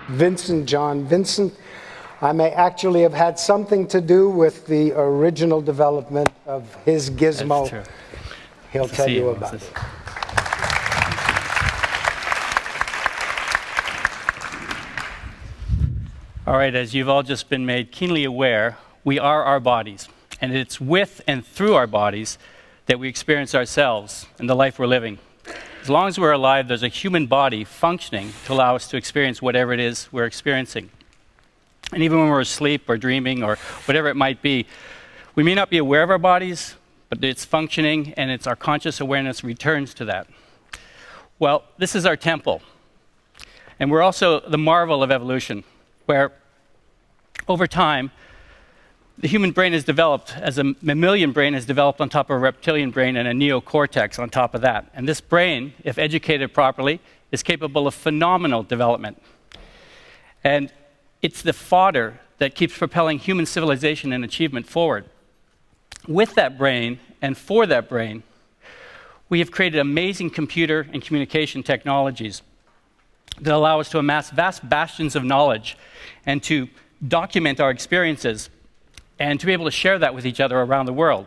Vincent John Vincent. I may actually have had something to do with the original development of his gizmo. That's true. He'll tell you about it. All right, as you've all just been made keenly aware, we are our bodies. And it's with and through our bodies that we experience ourselves and the life we're living. As long as we're alive, there's a human body functioning to allow us to experience whatever it is we're experiencing. And even when we're asleep or dreaming or whatever it might be, we may not be aware of our bodies, but it's functioning and it's our conscious awareness returns to that. Well, this is our temple. And we're also the marvel of evolution, where over time, the human brain has developed as a mammalian brain has developed on top of a reptilian brain and a neocortex on top of that. And this brain, if educated properly, is capable of phenomenal development. And it's the fodder that keeps propelling human civilization and achievement forward. With that brain and for that brain, we have created amazing computer and communication technologies that allow us to amass vast bastions of knowledge and to document our experiences and to be able to share that with each other around the world.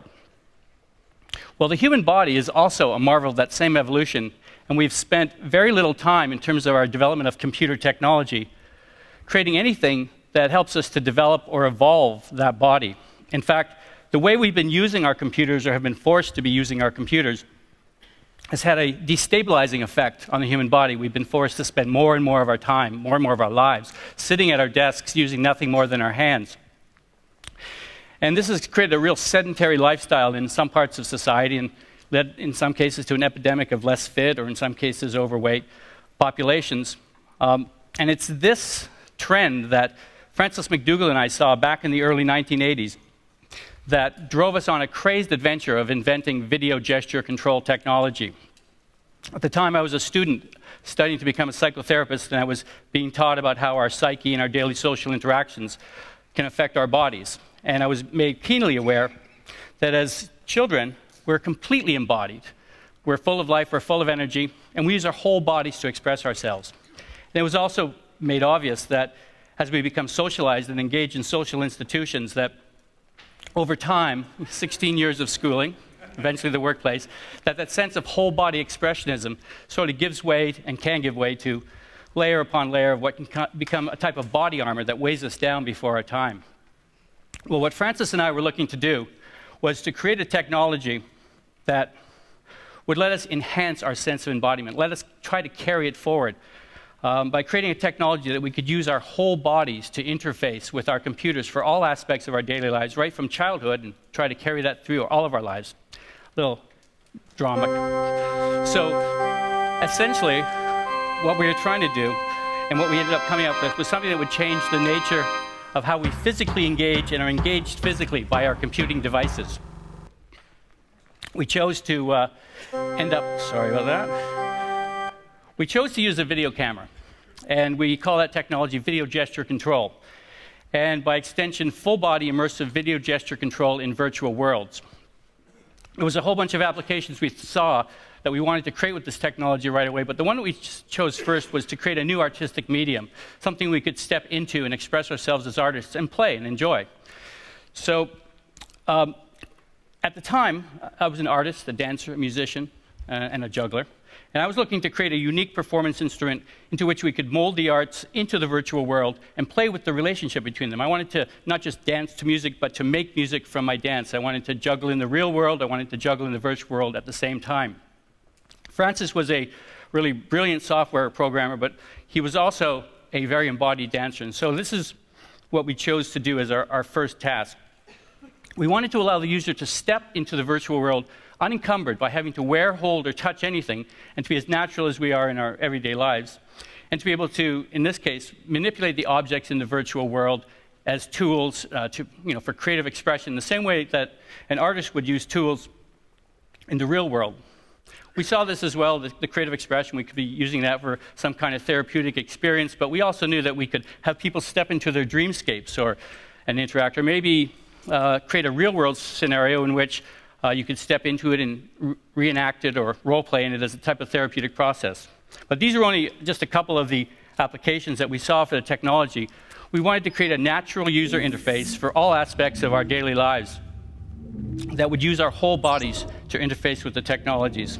Well, the human body is also a marvel of that same evolution, and we've spent very little time in terms of our development of computer technology creating anything that helps us to develop or evolve that body. In fact, the way we've been using our computers or have been forced to be using our computers has had a destabilizing effect on the human body. We've been forced to spend more and more of our time, more and more of our lives, sitting at our desks using nothing more than our hands. And this has created a real sedentary lifestyle in some parts of society and led in some cases to an epidemic of less fit or in some cases overweight populations. And it's this trend that Francis MacDougall and I saw back in the early 1980s that drove us on a crazed adventure of inventing video gesture control technology. At the time, I was a student studying to become a psychotherapist, and I was being taught about how our psyche and our daily social interactions can affect our bodies. And I was made keenly aware that as children, we're completely embodied. We're full of life, we're full of energy, and we use our whole bodies to express ourselves. And it was also made obvious that as we become socialized and engage in social institutions, that over time, 16 years of schooling, eventually the workplace, that sense of whole body expressionism sort of gives way and can give way to layer upon layer of what can become a type of body armor that weighs us down before our time. Well, what Francis and I were looking to do was to create a technology that would let us enhance our sense of embodiment, let us try to carry it forward by creating a technology that we could use our whole bodies to interface with our computers for all aspects of our daily lives, right from childhood, and try to carry that through all of our lives. Little drama. So essentially, what we were trying to do and what we ended up coming up with was something that would change the nature of how we physically engage and are engaged physically by our computing devices. We chose to We chose to use a video camera, and we call that technology video gesture control, and by extension, full-body immersive video gesture control in virtual worlds. There was a whole bunch of applications we saw that we wanted to create with this technology right away, but the one that we chose first was to create a new artistic medium, something we could step into and express ourselves as artists and play and enjoy. So at the time, I was an artist, a dancer, a musician, and a juggler. And I was looking to create a unique performance instrument into which we could mold the arts into the virtual world and play with the relationship between them. I wanted to not just dance to music, but to make music from my dance. I wanted to juggle in the real world. I wanted to juggle in the virtual world at the same time. Francis was a really brilliant software programmer, but he was also a very embodied dancer. And so this is what we chose to do as our first task. We wanted to allow the user to step into the virtual world unencumbered by having to wear, hold, or touch anything, and to be as natural as we are in our everyday lives, and to be able to, in this case, manipulate the objects in the virtual world as tools for creative expression, the same way that an artist would use tools in the real world. We saw this as well, the creative expression. We could be using that for some kind of therapeutic experience, but we also knew that we could have people step into their dreamscapes and interact, or maybe create a real-world scenario in which you could step into it and reenact it or role-play in it as a type of therapeutic process. But these are only just a couple of the applications that we saw for the technology, we wanted to create a natural user interface for all aspects of our daily lives that would use our whole bodies to interface with the technologies.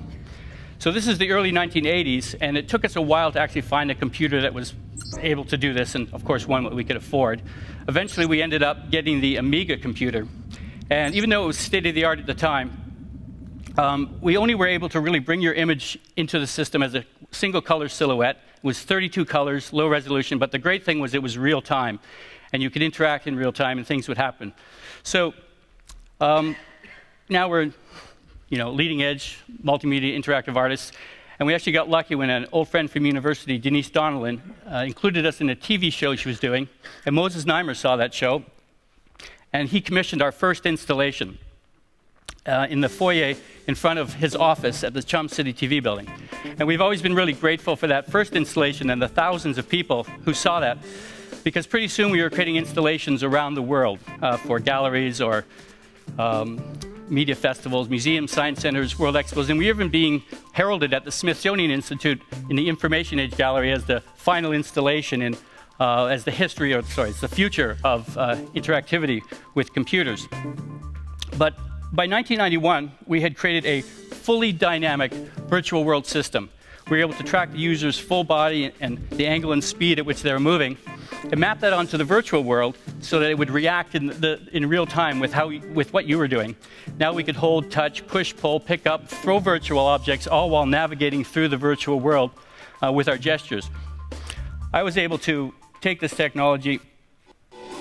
So this is the early 1980s, and it took us a while to actually find a computer that was able to do this, and of course one that we could afford. Eventually we ended up getting the Amiga computer, and even though it was state-of-the-art at the time, we only were able to really bring your image into the system as a single color silhouette. It was 32 colors, low resolution, but the great thing was it was real time, and you could interact in real time and things would happen. So now we're leading edge multimedia interactive artists, and we actually got lucky when an old friend from university, Denise Donnellan, included us in a TV show she was doing, and Moses Neimer saw that show, and he commissioned our first installation in the foyer in front of his office at the Chum City TV building. And we've always been really grateful for that first installation and the thousands of people who saw that, because pretty soon we were creating installations around the world for galleries or media festivals, museums, science centers, world expos, and we were even being heralded at the Smithsonian Institute in the Information Age Gallery as the final installation in, as the history, or sorry, it's the future of interactivity with computers. But by 1991, we had created a fully dynamic virtual world system. We were able to track the user's full body and the angle and speed at which they were moving, and map that onto the virtual world so that it would react in real time with what you were doing. Now we could hold, touch, push, pull, pick up, throw virtual objects, all while navigating through the virtual world with our gestures. I was able to take this technology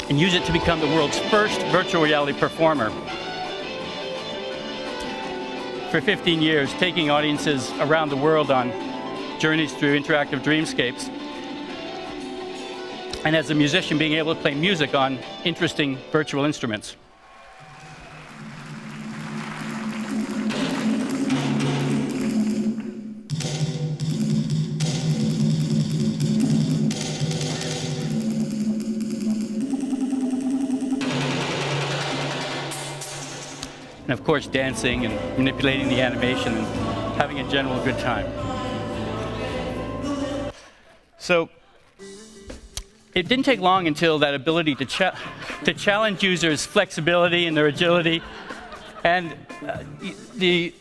and use it to become the world's first virtual reality performer. For 15 years, taking audiences around the world on journeys through interactive dreamscapes, and as a musician being able to play music on interesting virtual instruments. And of course, dancing and manipulating the animation and having a general good time. So it didn't take long until that ability to challenge users' flexibility and their agility, and the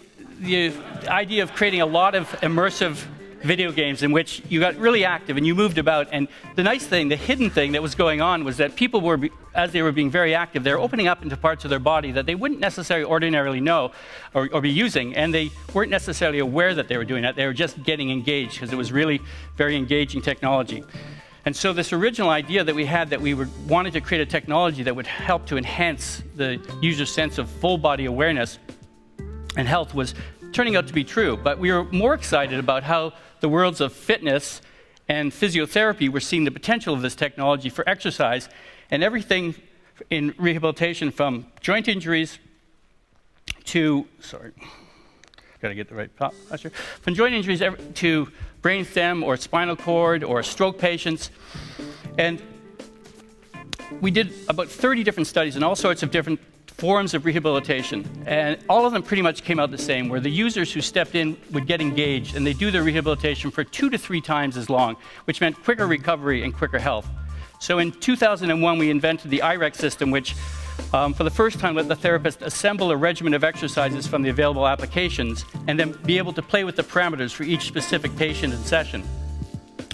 idea of creating a lot of immersive video games in which you got really active and you moved about. And the nice thing, the hidden thing that was going on was that people were, as they were being very active, they were opening up into parts of their body that they wouldn't necessarily ordinarily know or be using, and they weren't necessarily aware that they were doing that. They were just getting engaged because it was really very engaging technology. And so this original idea that we had, that we wanted to create a technology that would help to enhance the user's sense of full body awareness and health, was turning out to be true. But we were more excited about how the worlds of fitness and physiotherapy were seeing the potential of this technology for exercise, and everything in rehabilitation, from joint injuries to, got to get the right posture, from joint injuries to brainstem or spinal cord or stroke patients. And we did about 30 different studies in all sorts of different forms of rehabilitation, and all of them pretty much came out the same, where the users who stepped in would get engaged and they do their rehabilitation for 2 to 3 times as long, which meant quicker recovery and quicker health. So in 2001, we invented the IREX system, which for the first time let the therapist assemble a regimen of exercises from the available applications and then be able to play with the parameters for each specific patient and session,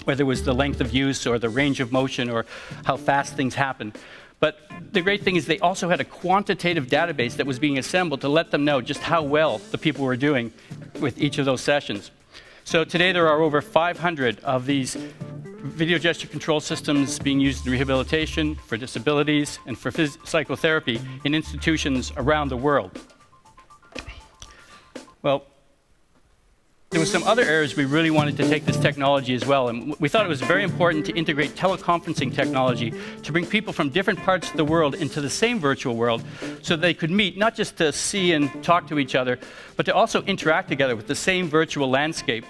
whether it was the length of use or the range of motion or how fast things happen. But the great thing is they also had a quantitative database that was being assembled to let them know just how well the people were doing with each of those sessions. So today there are over 500 of these video gesture control systems being used in rehabilitation, for disabilities, and for psychotherapy in institutions around the world. Well, there were some other areas we really wanted to take this technology as well, and we thought it was very important to integrate teleconferencing technology to bring people from different parts of the world into the same virtual world so they could meet, not just to see and talk to each other, but to also interact together with the same virtual landscape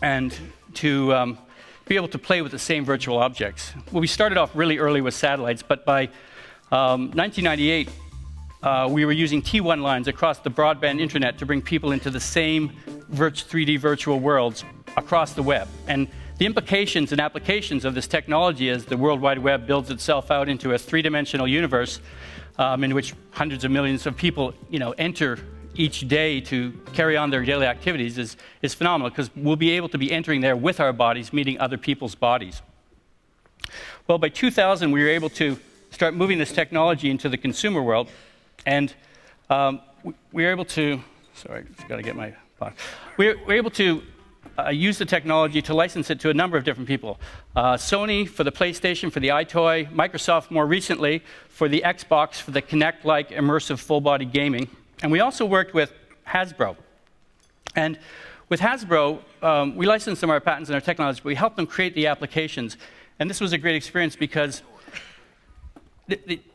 and to be able to play with the same virtual objects. Well, we started off really early with satellites, but by 1998, we were using T1 lines across the broadband internet to bring people into the same 3D virtual worlds across the web. And The implications and applications of this technology as the World Wide Web builds itself out into a three-dimensional universe in which hundreds of millions of people, enter each day to carry on their daily activities is phenomenal, because we'll be able to be entering there with our bodies, meeting other people's bodies. Well, by 2000, we were able to start moving this technology into the consumer world, and we were able to, sorry, I've got to get my box. We're able to use the technology to license it to a number of different people. Sony for the PlayStation, for the iToy, Microsoft more recently for the Xbox, for the Kinect-like immersive full-body gaming. And we also worked with Hasbro. And with Hasbro, we licensed them our patents and our technology, but we helped them create the applications. And this was a great experience because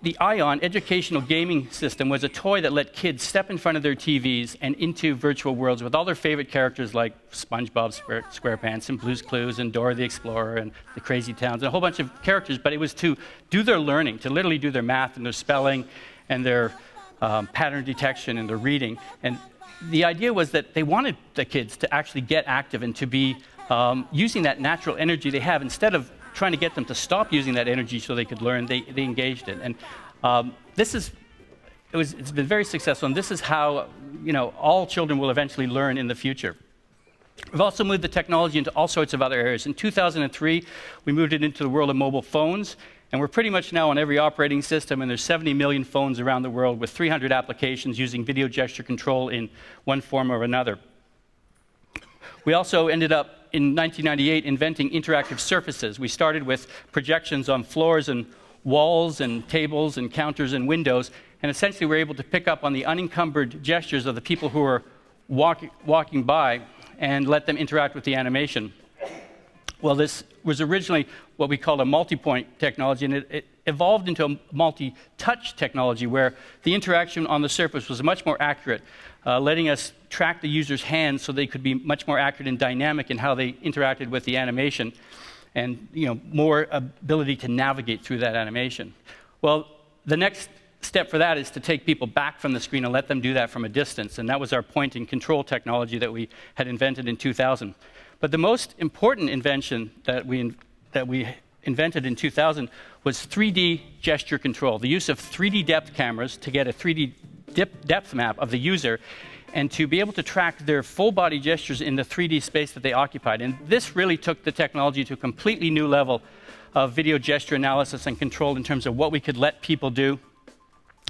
the ION educational gaming system was a toy that let kids step in front of their TVs and into virtual worlds with all their favorite characters like SpongeBob SquarePants and Blue's Clues and Dora the Explorer and the Crazy Towns and a whole bunch of characters, but it was to do their learning, to literally do their math and their spelling and their pattern detection and their reading. And the idea was that they wanted the kids to actually get active and to be using that natural energy they have. Instead of trying to get them to stop using that energy so they could learn, they engaged it. And it's been very successful, and this is how all children will eventually learn in the future. We've also moved the technology into all sorts of other areas. In 2003, we moved it into the world of mobile phones, and we're pretty much now on every operating system, and there's 70 million phones around the world with 300 applications using video gesture control in one form or another. We also ended up in 1998 inventing interactive surfaces. We started with projections on floors and walls and tables and counters and windows, and essentially we're able to pick up on the unencumbered gestures of the people who are walking by and let them interact with the animation. Well, this was originally what we called a multi-point technology, and it evolved into a multi-touch technology where the interaction on the surface was much more accurate, letting us track the user's hands so they could be much more accurate and dynamic in how they interacted with the animation, and more ability to navigate through that animation. Well, the next step for that is to take people back from the screen and let them do that from a distance, and that was our point and control technology that we had invented in 2000. But the most important invention that we invented in 2000 was 3D gesture control, the use of 3D depth cameras to get a 3D depth map of the user and to be able to track their full body gestures in the 3D space that they occupied. And this really took the technology to a completely new level of video gesture analysis and control in terms of what we could let people do,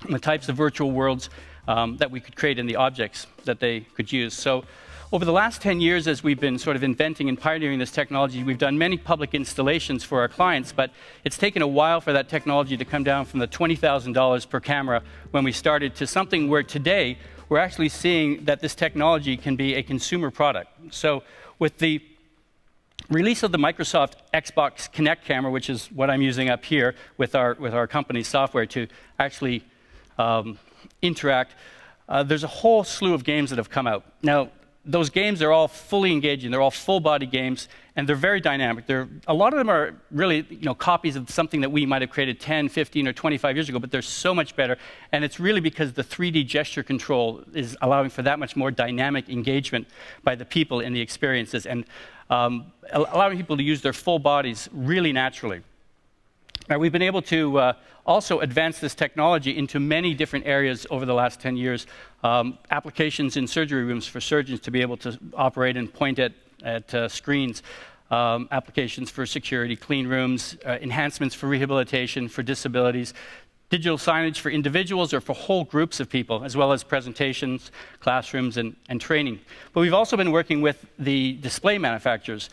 and the types of virtual worlds that we could create and the objects that they could use. So over the last 10 years, as we've been sort of inventing and pioneering this technology, we've done many public installations for our clients, but it's taken a while for that technology to come down from the $20,000 per camera when we started to something where today we're actually seeing that this technology can be a consumer product. So with the release of the Microsoft Xbox Kinect camera, which is what I'm using up here with our company's software to actually interact, there's a whole slew of games that have come out. Now, those games are all fully engaging. They're all full-body games, and they're very dynamic. A lot of them are really copies of something that we might have created 10, 15, or 25 years ago, but they're so much better, and it's really because the 3D gesture control is allowing for that much more dynamic engagement by the people in the experiences, and allowing people to use their full bodies really naturally. Now, we've been able to also advance this technology into many different areas over the last 10 years. Applications in surgery rooms for surgeons to be able to operate and point at screens. Applications for security, clean rooms, enhancements for rehabilitation, for disabilities. Digital signage for individuals or for whole groups of people, as well as presentations, classrooms, and training. But we've also been working with the display manufacturers,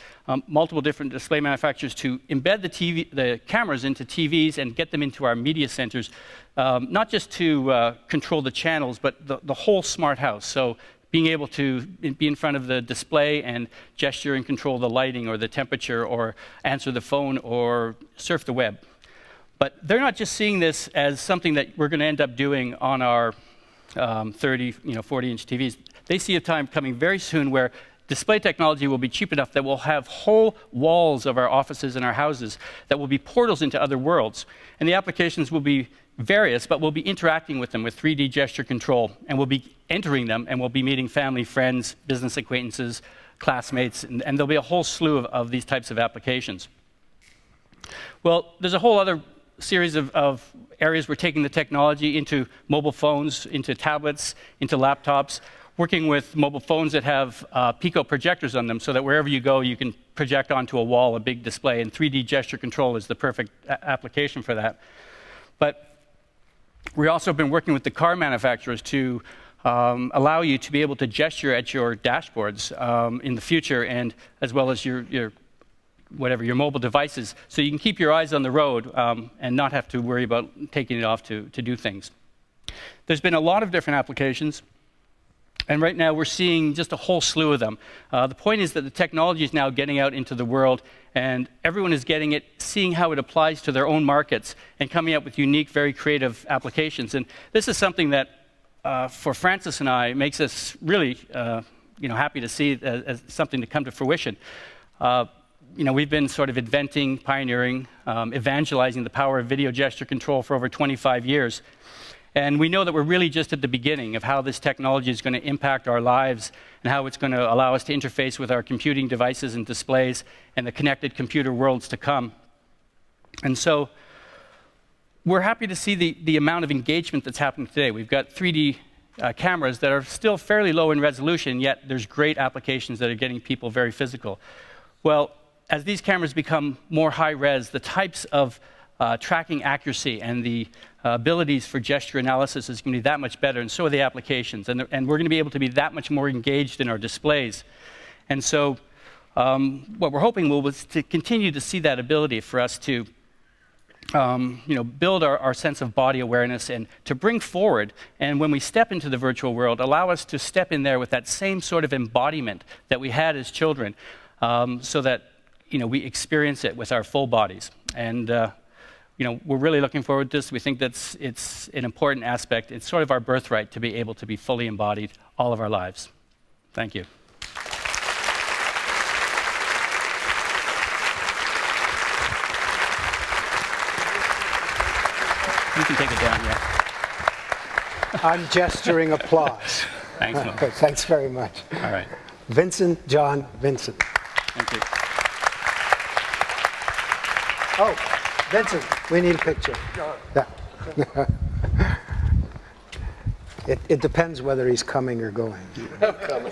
multiple different display manufacturers, to embed the cameras into TVs and get them into our media centers, not just to control the channels, but the whole smart house. So being able to be in front of the display and gesture and control the lighting or the temperature or answer the phone or surf the web. But they're not just seeing this as something that we're going to end up doing on our 30, 40-inch TVs. They see a time coming very soon where display technology will be cheap enough that we'll have whole walls of our offices and our houses that will be portals into other worlds. And the applications will be various, but we'll be interacting with them with 3D gesture control, and we'll be entering them, and we'll be meeting family, friends, business acquaintances, classmates, and there'll be a whole slew of these types of applications. Well, there's a whole other series of areas we're taking the technology into: mobile phones, into tablets, into laptops, working with mobile phones that have Pico projectors on them so that wherever you go, you can project onto a wall a big display, and 3D gesture control is the perfect application for that. But we've also been working with the car manufacturers to allow you to be able to gesture at your dashboards in the future, and as well as your mobile devices, so you can keep your eyes on the road and not have to worry about taking it off to do things. There's been a lot of different applications, and right now we're seeing just a whole slew of them. The point is that the technology is now getting out into the world, and everyone is getting it, seeing how it applies to their own markets, and coming up with unique, very creative applications. And this is something that, for Francis and I, makes us really happy to see as something to come to fruition. We've been sort of inventing, pioneering, evangelizing the power of video gesture control for over 25 years. And we know that we're really just at the beginning of how this technology is going to impact our lives and how it's going to allow us to interface with our computing devices and displays and the connected computer worlds to come. And so we're happy to see the amount of engagement that's happening today. We've got 3D cameras that are still fairly low in resolution, yet there's great applications that are getting people very physical. Well, as these cameras become more high-res, the types of tracking accuracy and the abilities for gesture analysis is going to be that much better, and so are the applications. And we're going to be able to be that much more engaged in our displays. And so what we're hoping is to continue to see that ability for us to build our sense of body awareness and to bring forward, and when we step into the virtual world, allow us to step in there with that same sort of embodiment that we had as children, so that we experience it with our full bodies. And we're really looking forward to this. We think that it's an important aspect. It's sort of our birthright to be able to be fully embodied all of our lives. Thank you. You can take it down, yeah. I'm gesturing applause. Thanks, Mo. Okay, thanks very much. All right. Vincent John Vincent. Thank you. Oh, Vincent, we need a picture. Yeah. It depends whether he's coming or going. I'm coming.